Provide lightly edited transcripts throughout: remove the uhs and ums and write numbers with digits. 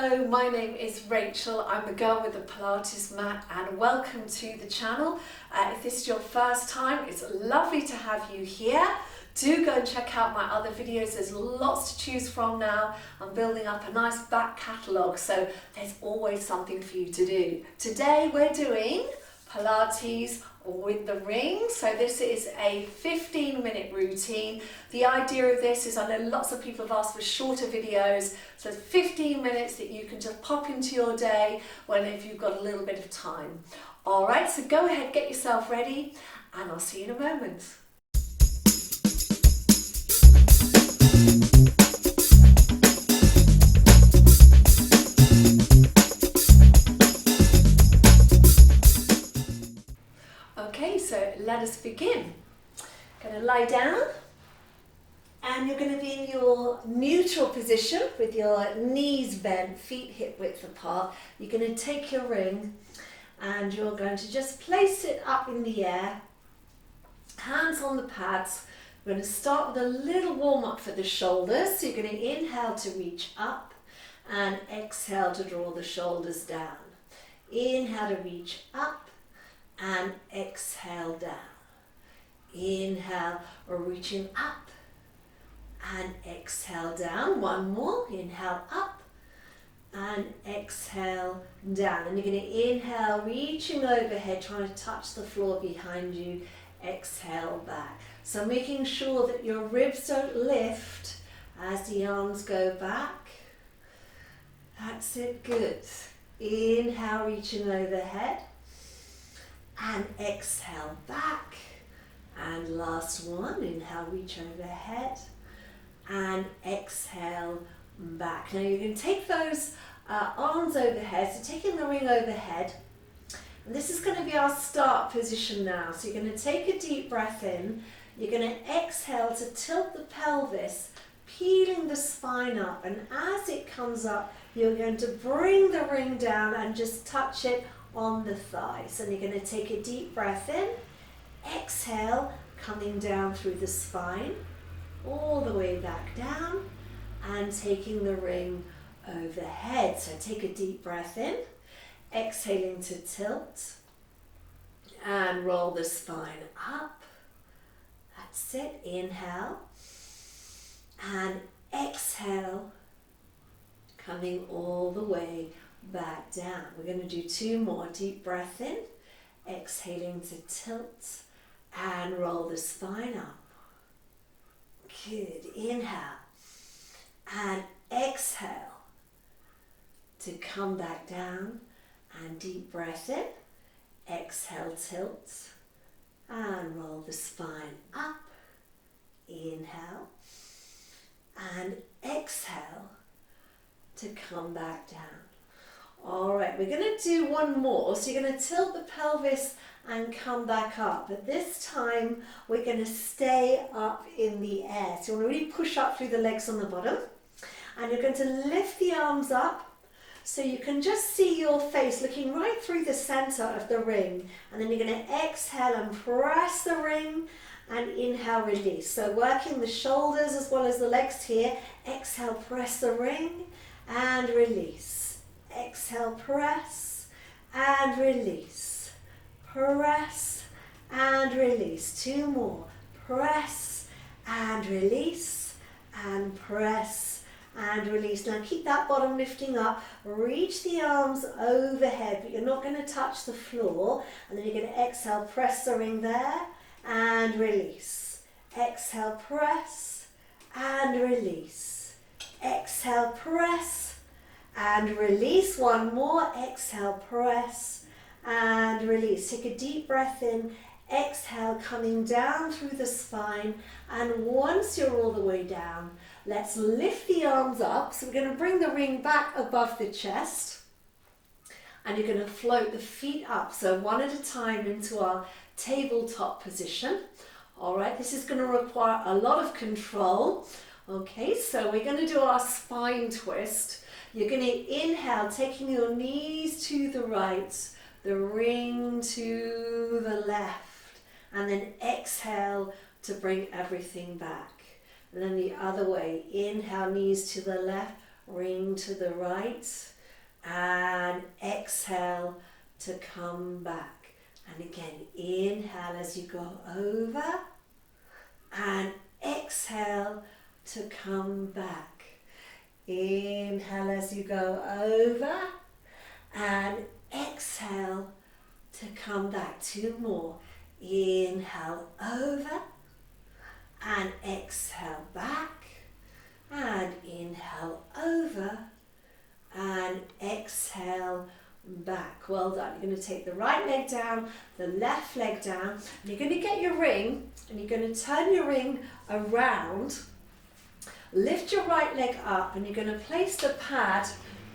Hello, my name is Rachel. I'm the girl with the Pilates mat and welcome to the channel. If this is your first time, it's lovely to have you here. Do go and check out my other videos. There's lots to choose from now. I'm building up a nice back catalogue, so there's always something for you to do. Today we're doing Pilates with the ring. So this is a 15-minute routine. The idea of this is, I know lots of people have asked for shorter videos, so it's 15 minutes that you can just pop into your day whenever you've got a little bit of time. All right, so go ahead, get yourself ready, and I'll see you in a moment. Okay, so let us begin. Going to lie down and you're going to be in your neutral position with your knees bent, feet hip width apart. You're going to take your ring and you're going to just place it up in the air, hands on the pads. We're going to start with a little warm up for the shoulders. So you're going to inhale to reach up and exhale to draw the shoulders down. Inhale to reach up and exhale down. Inhale, or reaching up and exhale down. One more. Inhale up and exhale down. And you're going to inhale, reaching overhead, trying to touch the floor behind you. Exhale back. So making sure that your ribs don't lift as the arms go back. That's it. Good. Inhale, reaching overhead. And exhale back. And last one, inhale, reach overhead. And exhale back. Now you're going to take those arms overhead, so taking the ring overhead. And this is going to be our start position now. So you're going to take a deep breath in. You're going to exhale to tilt the pelvis, peeling the spine up. And as it comes up, you're going to bring the ring down and just touch it on the thighs. And you're going to take a deep breath in, exhale, coming down through the spine, all the way back down, and taking the ring overhead. So take a deep breath in, exhaling to tilt, and roll the spine up. That's it. Inhale, and exhale, coming all the way back down. We're going to do two more. Deep breath in, exhaling to tilt and roll the spine up. Good. Inhale and exhale to come back down, and deep breath in, exhale, tilt and roll the spine up. Inhale and exhale to come back down. All right, we're going to do one more. So you're going to tilt the pelvis and come back up. But this time we're going to stay up in the air. So you want to really push up through the legs on the bottom. And you're going to lift the arms up so you can just see your face looking right through the center of the ring. And then you're going to exhale and press the ring and inhale, release. So working the shoulders as well as the legs here. Exhale, press the ring and release. Exhale, press and release. Press and release. Two more. Press and release and press and release. Now keep that bottom lifting up. Reach the arms overhead, but you're not going to touch the floor. And then you're going to exhale, press the ring there and release. Exhale, press and release. Exhale, press and release. One more. Exhale, press and release. Take a deep breath in. Exhale, coming down through the spine. And once you're all the way down, let's lift the arms up. So we're going to bring the ring back above the chest. And you're going to float the feet up. So one at a time into our tabletop position. All right, this is going to require a lot of control. Okay, so we're going to do our spine twist. You're going to inhale, taking your knees to the right, the ring to the left, and then exhale to bring everything back. And then the other way, inhale, knees to the left, ring to the right, and exhale to come back. And again, inhale as you go over and exhale to come back. Inhale as you go over and exhale to come back. 2 more. Inhale over and exhale back and inhale over and exhale back. Well done. You're going to take the right leg down, the left leg down, and you're going to get your ring and you're going to turn your ring around. Lift your right leg up and you're going to place the pad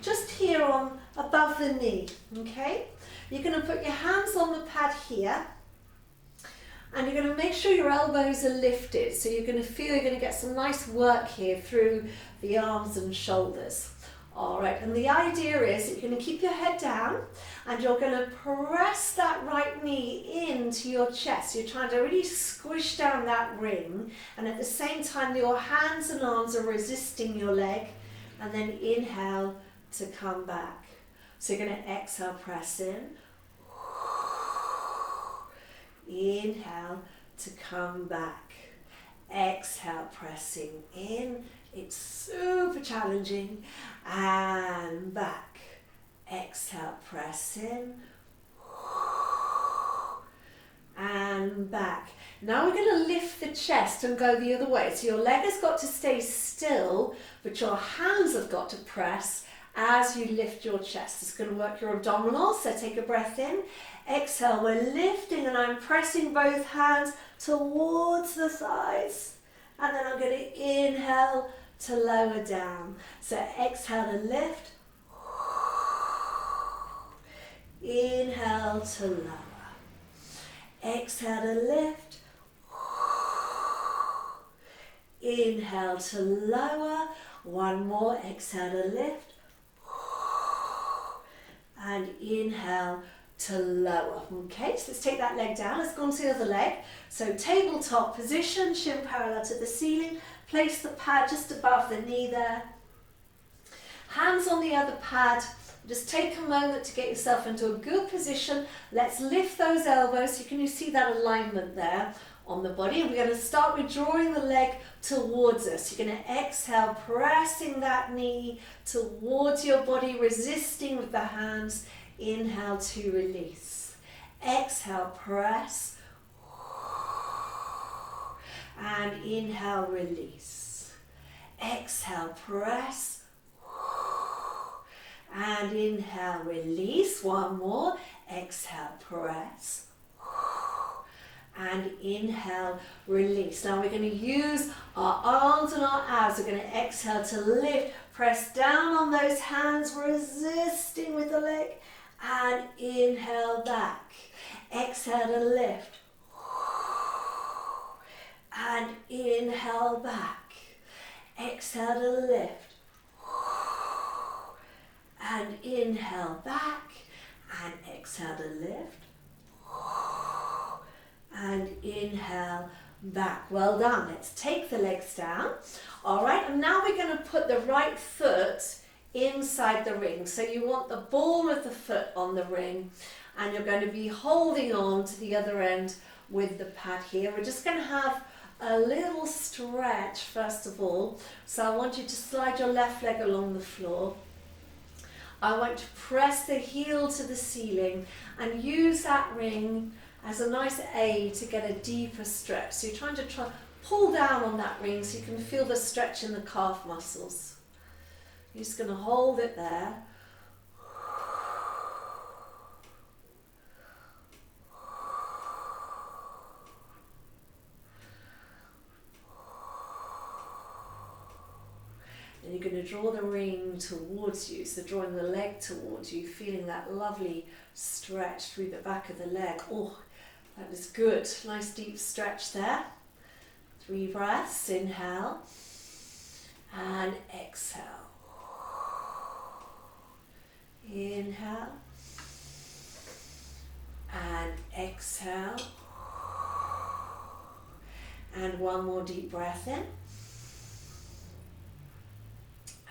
just here on above the knee, okay? You're going to put your hands on the pad here and you're going to make sure your elbows are lifted, so you're going to feel you're going to get some nice work here through the arms and shoulders. All right, and the idea is that you're going to keep your head down and you're going to press that right knee into your chest. You're trying to really squish down that ring, and at the same time your hands and arms are resisting your leg, and then inhale to come back. So you're going to exhale, press in. Inhale to come back. Exhale, pressing in. It's super challenging. And back. Exhale, press in. And back. Now we're going to lift the chest and go the other way. So your leg has got to stay still, but your hands have got to press as you lift your chest. It's going to work your abdominals, so take a breath in. Exhale, we're lifting and I'm pressing both hands towards the thighs. And then I'm going to inhale to lower down. So exhale to lift. Inhale to lower. Exhale to lift. Inhale to lower. One more. Exhale to lift. And inhale to lower. Okay, so let's take that leg down. Let's go on to the other leg. So tabletop position, shin parallel to the ceiling. Place the pad just above the knee there. Hands on the other pad. Just take a moment to get yourself into a good position. Let's lift those elbows. So can you see that alignment there on the body? And we're going to start with drawing the leg towards us. You're going to exhale, pressing that knee towards your body, resisting with the hands. Inhale to release. Exhale, press. And inhale, release. Exhale, press. And inhale, release. One more. Exhale, press. And inhale, release. Now we're going to use our arms and our abs. We're going to exhale to lift. Press down on those hands, resisting with the leg. And inhale back. Exhale to lift. And inhale back. Exhale to lift. And inhale back. And exhale to lift. And inhale back. Well done. Let's take the legs down. All right, and now we're going to put the right foot inside the ring. So you want the ball of the foot on the ring, and you're going to be holding on to the other end with the pad here. We're just going to have a little stretch first of all. So I want you to slide your left leg along the floor. I want to press the heel to the ceiling and use that ring as a nice aid to get a deeper stretch. So you're trying to pull down on that ring so you can feel the stretch in the calf muscles. You're just going to hold it there. And you're going to draw the ring towards you, so drawing the leg towards you, feeling that lovely stretch through the back of the leg. Oh, that was good. Nice deep stretch there. 3 breaths. Inhale and exhale. Inhale and exhale. And one more deep breath in.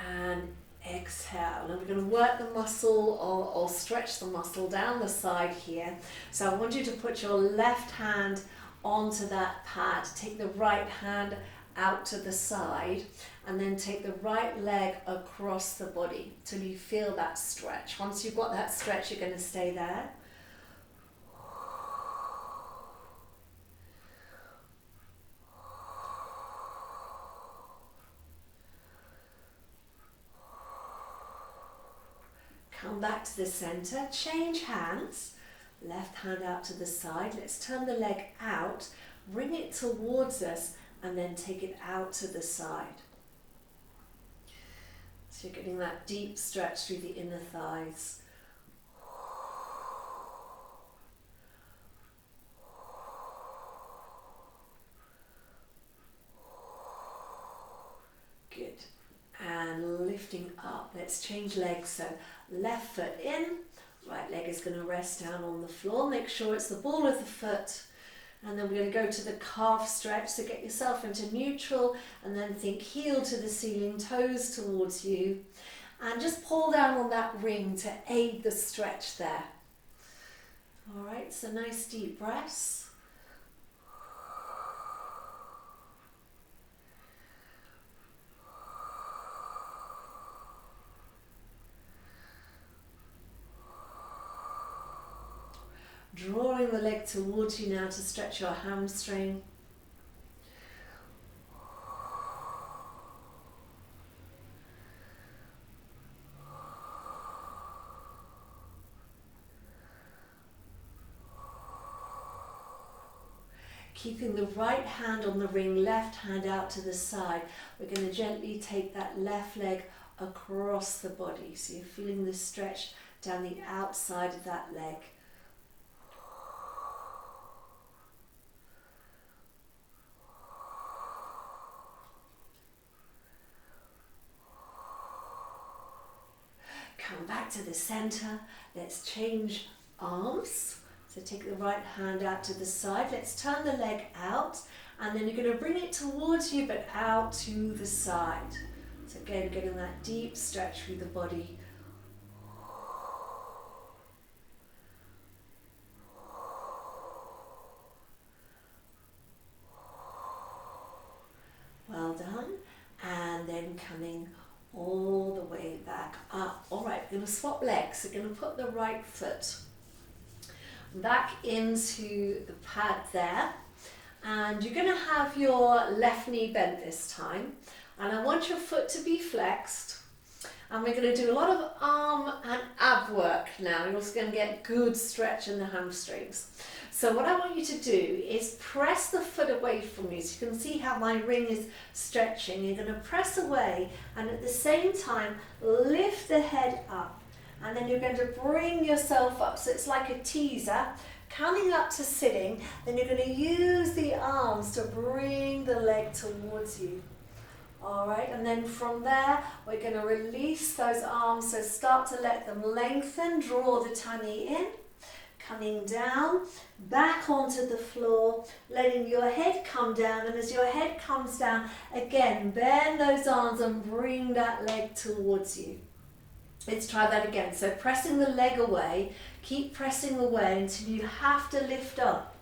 And exhale. exhale. And we're going to work the muscle or stretch the muscle down the side here. So I want you to put your left hand onto that pad. Take the right hand out to the side and then take the right leg across the body till you feel that stretch. Once you've got that stretch, you're going to stay there. Come back to the center, change hands, left hand out to the side. Let's turn the leg out, bring it towards us, and then take it out to the side. So you're getting that deep stretch through the inner thighs. Good. And lifting up. Let's change legs. So left foot in, right leg is going to rest down on the floor. Make sure it's the ball of the foot. And then we're going to go to the calf stretch. So get yourself into neutral and then think heel to the ceiling, toes towards you. And just pull down on that ring to aid the stretch there. All right, so nice deep breaths. Drawing the leg towards you now to stretch your hamstring. Keeping the right hand on the ring, left hand out to the side. We're going to gently take that left leg across the body. So you're feeling the stretch down the outside of that leg. Come back to the center. Let's change arms. So take the right hand out to the side. Let's turn the leg out and then you're going to bring it towards you but out to the side. So again, getting that deep stretch through the body. Well done. And then coming all the way back up. All right, we're going to swap legs. We're going to put the right foot back into the pad there. And you're going to have your left knee bent this time. And I want your foot to be flexed. And we're going to do a lot of arm and ab work now. You're also going to get good stretch in the hamstrings. So what I want you to do is press the foot away from you. So you can see how my ring is stretching. You're going to press away and at the same time lift the head up. And then you're going to bring yourself up. So it's like a teaser. Coming up to sitting, then you're going to use the arms to bring the leg towards you. All right, and then from there, we're going to release those arms. So start to let them lengthen, draw the tummy in. Coming down, back onto the floor, letting your head come down. And as your head comes down, again, bend those arms and bring that leg towards you. Let's try that again. So pressing the leg away, keep pressing away until you have to lift up.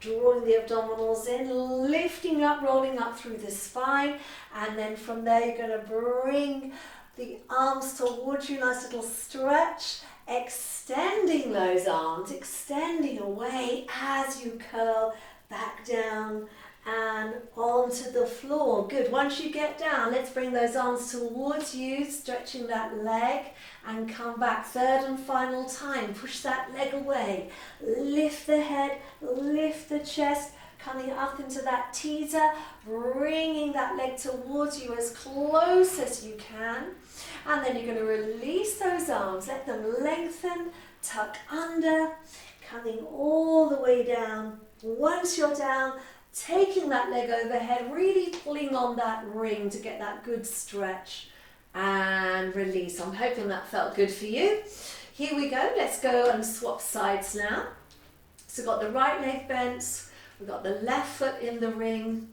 Drawing the abdominals in, lifting up, rolling up through the spine. And then from there, you're going to bring the arms towards you, nice little stretch. Extending those arms, extending away as you curl back down and onto the floor. Good. Once you get down, let's bring those arms towards you, stretching that leg and come back. Third and final time. Push that leg away. Lift the head, lift the chest, coming up into that teaser, bringing that leg towards you as close as you can. And then you're going to release those arms, let them lengthen, tuck under, coming all the way down. Once you're down, taking that leg overhead, really pulling on that ring to get that good stretch and release. I'm hoping that felt good for you. Here we go. Let's go and swap sides now. So we've got the right leg bent, we've got the left foot in the ring.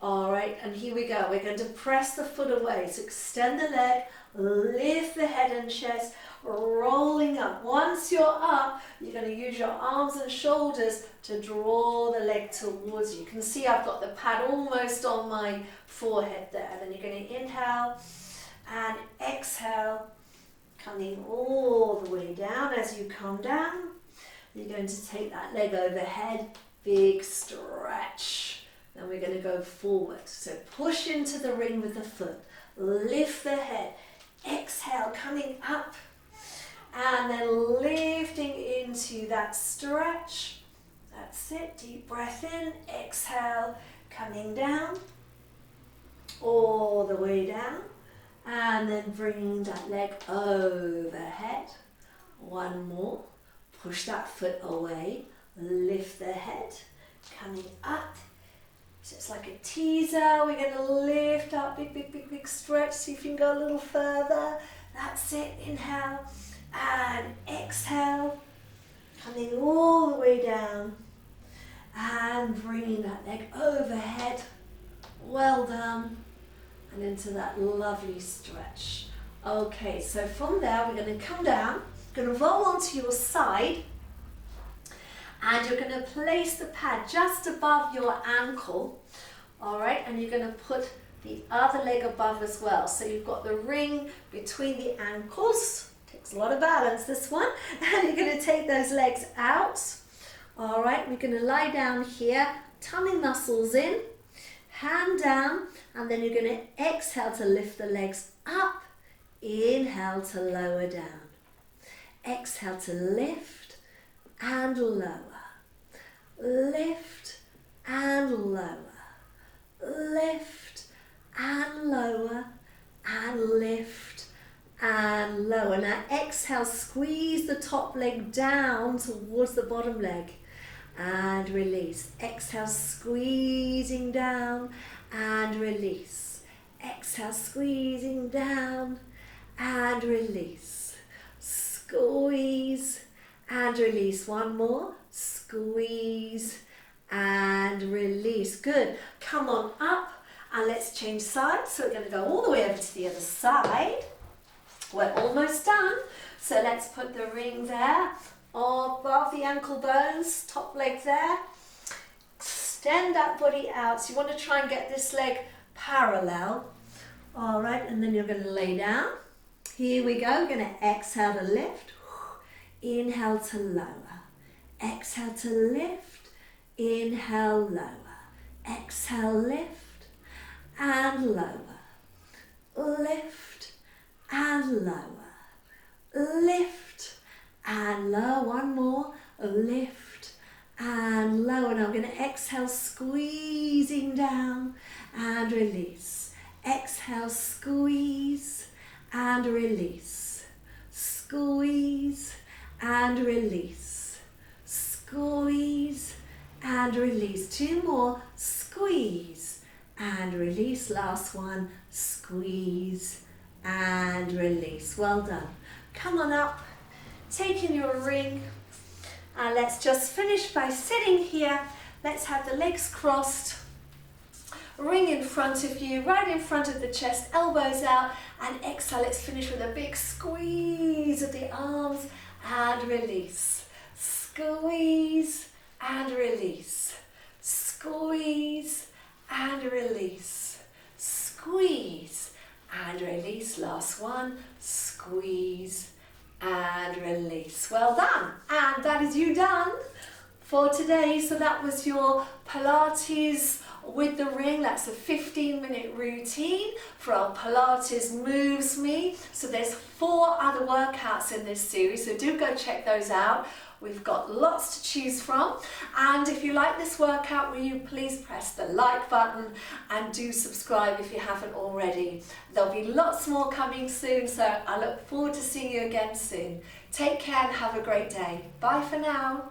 All right, and here we go. We're going to press the foot away. So extend the leg, lift the head and chest, rolling up. Once you're up, you're going to use your arms and shoulders to draw the leg towards you. You can see I've got the pad almost on my forehead there. Then you're going to inhale and exhale, coming all the way down. As you come down, you're going to take that leg overhead, big stretch. Then we're going to go forward. So push into the ring with the foot. Lift the head. Exhale, coming up. And then lifting into that stretch. That's it. Deep breath in. Exhale, coming down. All the way down. And then bringing that leg overhead. One more. Push that foot away. Lift the head. Coming up. So it's like a teaser. We're going to lift up, big stretch. See if you can go a little further. That's it. Inhale and exhale. Coming all the way down and bringing that leg overhead. Well done. And into that lovely stretch. Okay, so from there we're going to come down. Going to roll onto your side. And you're going to place the pad just above your ankle, all right? And you're going to put the other leg above as well. So you've got the ring between the ankles. Takes a lot of balance, this one. And you're going to take those legs out, all right? We're going to lie down here, tummy muscles in, hand down, and then you're going to exhale to lift the legs up. Inhale to lower down. Exhale to lift and lower. Lift and lower, lift and lower, and lift and lower. Now exhale, squeeze the top leg down towards the bottom leg and release. Exhale, squeezing down and release. Exhale, squeezing down and release. Squeeze and release. One more. Squeeze and release. Good. Come on up and let's change sides. So we're going to go all the way over to the other side. We're almost done. So let's put the ring there above the ankle bones, top leg there. Extend that body out. So you want to try and get this leg parallel. All right, and then you're going to lay down. Here we go. We're going to exhale to lift. Inhale to lower. Exhale to lift, inhale, lower, exhale, lift and lower, lift and lower, lift and lower. One more, lift and lower. Now I'm going to exhale, squeezing down and release. Exhale, squeeze and release. Squeeze and release. Squeeze and release. Two more. Squeeze and release. Last one. Squeeze and release. Well done. Come on up. Take in your ring. And let's just finish by sitting here. Let's have the legs crossed. Ring in front of you, right in front of the chest, elbows out, and exhale. Let's finish with a big squeeze of the arms and release. Squeeze and release. Squeeze and release. Squeeze and release. Last one. Squeeze and release. Well done. And that is you done for today. So that was your Pilates with the ring. That's a 15-minute routine for our Pilates Moves Me. So there's 4 other workouts in this series, so do go check those out. We've got lots to choose from. And if you like this workout, will you please press the like button and do subscribe if you haven't already. There'll be lots more coming soon, so I look forward to seeing you again soon. Take care and have a great day. Bye for now.